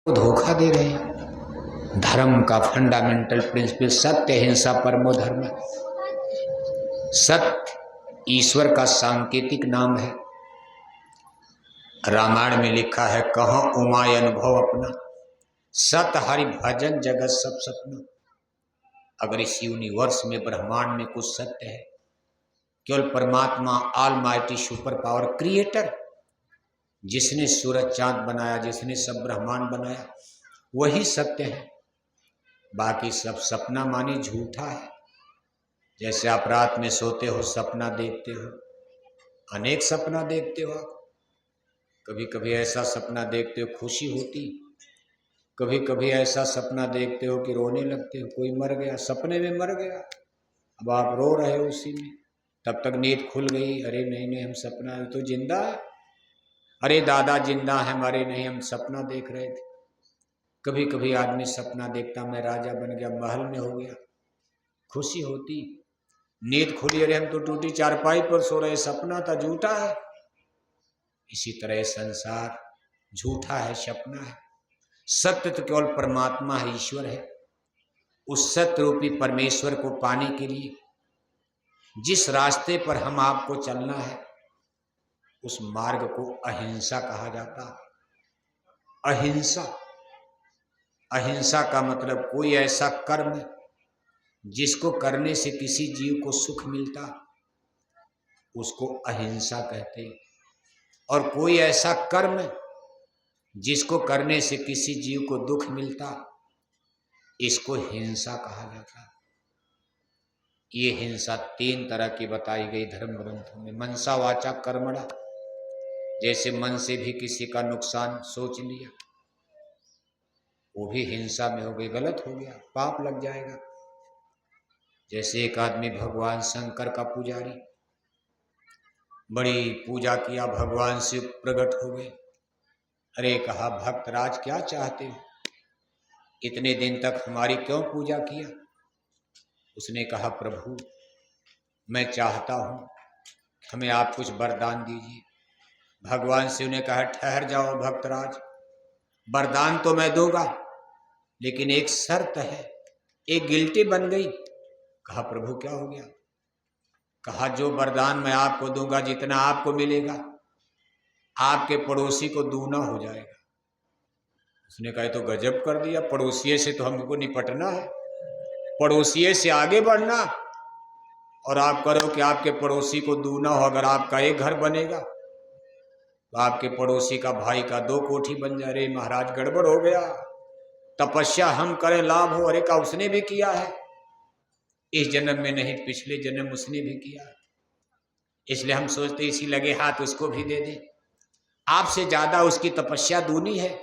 धोखा दे रहे हैं। धर्म का फंडामेंटल प्रिंसिपल सत्य, हिंसा परमो धर्म। सत्य ईश्वर का सांकेतिक नाम है। रामायण में लिखा है, कहो उमाय अनुभव अपना, सत हरि भजन जगत सब सपना। अगर इस यूनिवर्स में ब्रह्मांड में कुछ सत्य है, केवल परमात्मा ऑलमाइटी सुपर पावर क्रिएटर, जिसने सूरज चांद बनाया, जिसने सब ब्रह्मांड बनाया, वही सत्य है। बाकी सब सपना मानी झूठा है। जैसे आप रात में सोते हो, सपना देखते हो, अनेक सपना देखते हो आप। कभी कभी ऐसा सपना देखते हो खुशी होती, कभी कभी ऐसा सपना देखते हो कि रोने लगते हो, कोई मर गया, सपने में मर गया, अब आप रो रहे हो उसी में। तब तक नींद खुल गई, अरे नहीं नहीं हम सपना, तो जिंदा है, अरे दादा जिंदा है, मरे नहीं, हम सपना देख रहे थे। कभी कभी आदमी सपना देखता, मैं राजा बन गया, महल में हो गया, खुशी होती। नींद खुली, अरे हम तो टूटी चारपाई पर सो रहे, सपना था, झूठा है। इसी तरह संसार झूठा है, सपना है। सत्य तो केवल परमात्मा है, ईश्वर है। उस सत्य रूपी परमेश्वर को पाने के लिए जिस रास्ते पर हम आपको चलना है, उस मार्ग को अहिंसा कहा जाता है। अहिंसा, अहिंसा का मतलब कोई ऐसा कर्म जिसको करने से किसी जीव को सुख मिलता, उसको अहिंसा कहते हैं। और कोई ऐसा कर्म जिसको करने से किसी जीव को दुख मिलता, इसको हिंसा कहा जाता है। ये हिंसा 3 तरह की बताई गई धर्म ग्रंथों में। मनसा वाचा कर्मणा, जैसे मन से भी किसी का नुकसान सोच लिया, वो भी हिंसा में हो गई, गलत हो गया, पाप लग जाएगा। जैसे एक आदमी भगवान शंकर का पुजारी, बड़ी पूजा किया, भगवान शिव प्रकट हो गए। अरे कहा, भक्तराज क्या चाहते हो, इतने दिन तक हमारी क्यों पूजा किया? उसने कहा, प्रभु मैं चाहता हूँ हमें आप कुछ वरदान दीजिए। भगवान शिव ने कहा, ठहर जाओ भक्तराज, वरदान तो मैं दूंगा, लेकिन एक शर्त है। एक गिल्टी बन गई। कहा, प्रभु क्या हो गया? कहा, जो वरदान मैं आपको दूंगा, जितना आपको मिलेगा, आपके पड़ोसी को दूना हो जाएगा। उसने कहा, तो गजब कर दिया, पड़ोसिये से तो हमको निपटना है, पड़ोसिये से आगे बढ़ना, और आप करो कि आपके पड़ोसी को दूना हो। अगर आपका एक घर बनेगा तो आपके पड़ोसी का भाई का 2 कोठी बन जाए। अरे महाराज गड़बड़ हो गया, तपस्या हम करें लाभ हो। अरे का उसने भी किया है, इस जन्म में नहीं, पिछले जन्म उसने भी किया, इसलिए हम सोचते इसी लगे हाथ उसको भी दे दें। आपसे ज्यादा उसकी तपस्या दूनी है,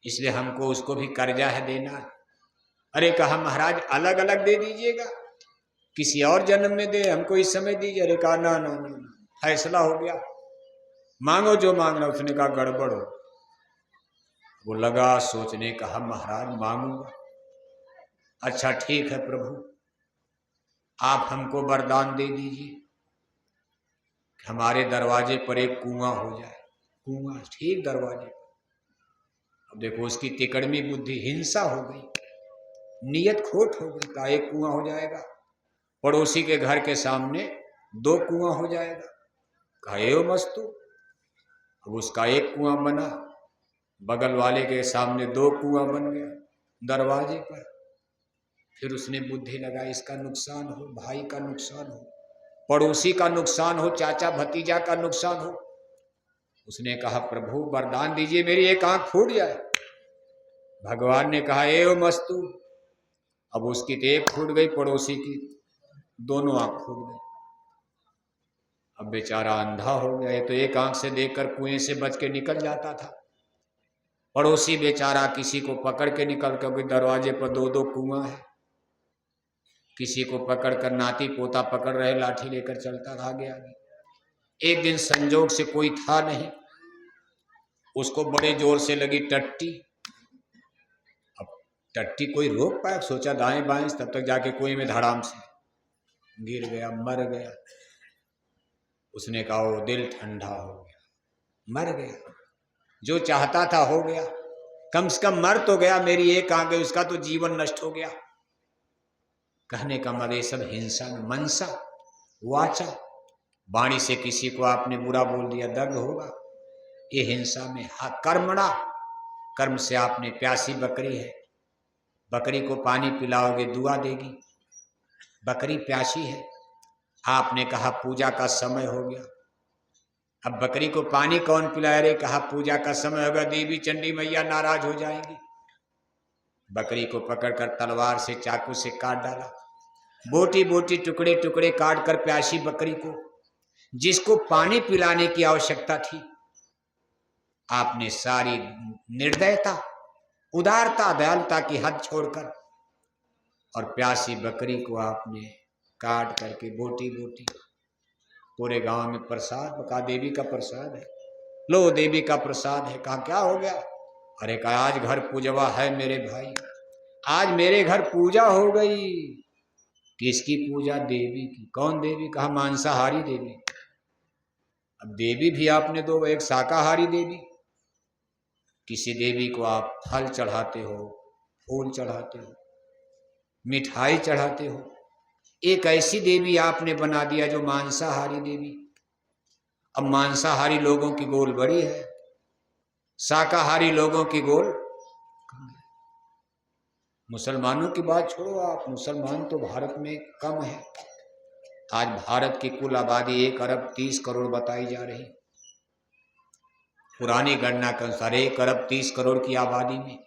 इसलिए हमको उसको भी कर्जा है देना। अरे कहा, महाराज अलग अलग दे दीजिएगा, किसी और जन्म में दे, हमको इस समय दीजिए। अरे कहा, ना ना ना, फैसला हो गया, मांगो जो मांगना। उसने कहा, गड़बड़ हो। वो लगा सोचने, कहा, महाराज मांगूंगा। अच्छा ठीक है प्रभु, आप हमको वरदान दे दीजिए, हमारे दरवाजे पर एक कुआं हो जाए। कुआं ठीक दरवाजे पर। अब देखो उसकी तिकड़मी बुद्धि, हिंसा हो गई, नियत खोट हो गई। कहा, एक कुआं हो जाएगा, पड़ोसी के घर के सामने 2 कुआं हो जाएगा। कहा, एवं मस्तु। अब उसका एक कुआं बना, बगल वाले के सामने 2 कुआं बन गया दरवाजे पर। फिर उसने बुद्धि लगा, इसका नुकसान हो, भाई का नुकसान हो, पड़ोसी का नुकसान हो, चाचा भतीजा का नुकसान हो। उसने कहा, प्रभु वरदान दीजिए मेरी एक आंख फूट जाए। भगवान ने कहा, एवं मस्तु। अब उसकी तो एक फूट गई, पड़ोसी की दोनों आंख फूट गई। अब बेचारा अंधा हो गया। ये तो एक आंख से देखकर कुएं से बच के निकल जाता था, पड़ोसी बेचारा किसी को पकड़ के निकल, क्योंकि दरवाजे पर 2-2 कुआं है। किसी को पकड़कर नाती पोता पकड़ रहे, लाठी लेकर चलता था आगे आगे। एक दिन संजोग से कोई था नहीं, उसको बड़े जोर से लगी टट्टी। अब टट्टी कोई रोक पाया, सोचा दाएं बाएं, तब तक जाके कुएं में धड़ाम से गिर गया, मर गया। उसने कहा, वो दिल ठंडा हो गया, मर गया, जो चाहता था हो गया। कम से कम मर तो गया, मेरी एक आ गई, उसका तो जीवन नष्ट हो गया। कहने का मतलब ये सब हिंसा में, मनसा वाचा, वाणी से किसी को आपने बुरा बोल दिया, दर्द होगा, ये हिंसा में। कर्मणा, कर्म से आपने, प्यासी बकरी है, बकरी को पानी पिलाओगे दुआ देगी, बकरी प्यासी है, आपने कहा पूजा का समय हो गया, अब बकरी को पानी कौन पिलाए रे, कहा पूजा का समय होगा, देवी चंडी मैया नाराज हो जाएंगी। बकरी को पकड़कर तलवार से, चाकू से काट डाला, बोटी बोटी टुकड़े टुकड़े काट कर प्यासी बकरी को, जिसको पानी पिलाने की आवश्यकता थी, आपने सारी निर्दयता, उदारता, दयालुता की हद छोड़कर और प्यासी बकरी को आपने काट करके बोटी बोटी पूरे गांव में प्रसाद, कहा देवी का प्रसाद है, लो देवी का प्रसाद है। कहा क्या हो गया, अरे कहा आज घर पूजवा है मेरे भाई, आज मेरे घर पूजा हो गई। किसकी पूजा, देवी की। कौन देवी, कहा मांसाहारी देवी। अब देवी भी आपने दो, एक शाकाहारी देवी, किसी देवी को आप फल चढ़ाते हो, फूल चढ़ाते हो, मिठाई चढ़ाते हो, एक ऐसी देवी आपने बना दिया जो मांसाहारी देवी। अब मांसाहारी लोगों की गोल बड़ी है, शाकाहारी लोगों की गोल कम है। मुसलमानों की बात छोड़ो आप, मुसलमान तो भारत में कम है। आज भारत की कुल आबादी 1 अरब 30 करोड़ बताई जा रही, पुरानी गणना के अनुसार 1 अरब 30 करोड़ की आबादी में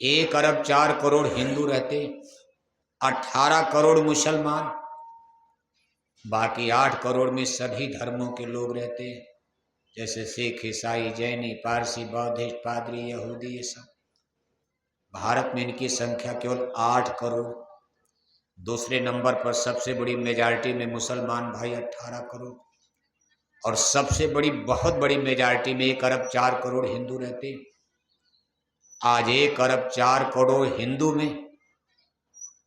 1 अरब 4 करोड़ हिंदू रहते, 18 करोड़ मुसलमान, बाकी 8 करोड़ में सभी धर्मों के लोग रहते हैं, जैसे सिख, ईसाई, जैनी, पारसी, बौद्धिस्ट, पादरी, यहूदी, ये सब। भारत में इनकी संख्या केवल 8 करोड़। दूसरे नंबर पर सबसे बड़ी मेजॉरिटी में मुसलमान भाई 18 करोड़, और सबसे बड़ी, बहुत बड़ी मेजॉरिटी में 1 अरब 4 करोड़ हिंदू रहते। आज 1 अरब 4 करोड़ हिंदू में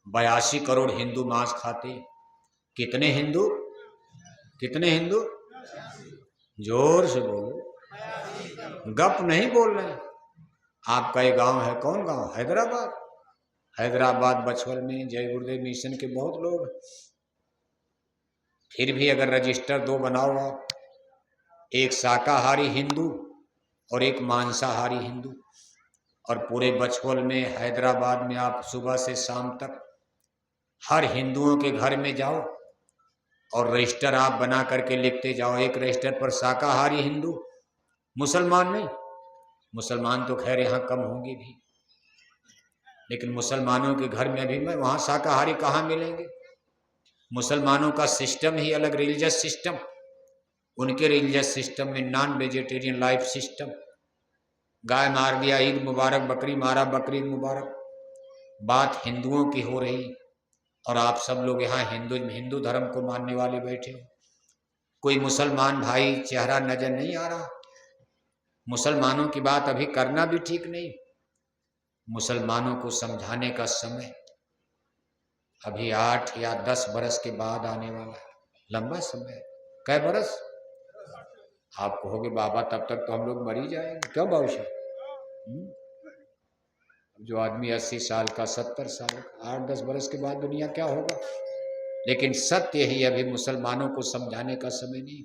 82 करोड़ हिंदू मांस खाते। कितने हिंदू, कितने हिंदू, जोर से बोलो, गप नहीं बोल रहे। आपका ये गांव है, कौन गांव, हैदराबाद, हैदराबाद बछवल में जय गुरुदेव मिशन के बहुत लोग। फिर भी अगर रजिस्टर 2 बनाओ आप, एक शाकाहारी हिंदू और एक मांसाहारी हिंदू, और पूरे बछवल में, हैदराबाद में आप सुबह से शाम तक हर हिंदुओं के घर में जाओ और रजिस्टर आप बना करके लिखते जाओ, एक रजिस्टर पर शाकाहारी हिंदू, मुसलमान नहीं। मुसलमान तो खैर यहाँ कम होंगे भी, लेकिन मुसलमानों के घर में अभी मैं, वहाँ शाकाहारी कहाँ मिलेंगे। मुसलमानों का सिस्टम ही अलग, रिलीजियस सिस्टम, उनके रिलीजियस सिस्टम में नॉन वेजिटेरियन लाइफ सिस्टम। गाय मार दिया, ईद मुबारक, बकरी मारा, बकरीद मुबारक। बात हिंदुओं की हो रही, और आप सब लोग यहाँ हिंदू धर्म को मानने वाले बैठे हो। कोई मुसलमान भाई चेहरा नजर नहीं आ रहा। मुसलमानों की बात अभी करना भी ठीक नहीं। मुसलमानों को समझाने का समय अभी 8 या 10 बरस के बाद आने वाला है। लंबा समय, कै बरस। आप कहोगे बाबा तब तक तो हम लोग मर ही जाएंगे, क्यों बाबूशा। जो आदमी 80 साल का, 70 साल का, 8-10 बरस के बाद दुनिया क्या होगा। लेकिन सत्य ही अभी मुसलमानों को समझाने का समय नहीं।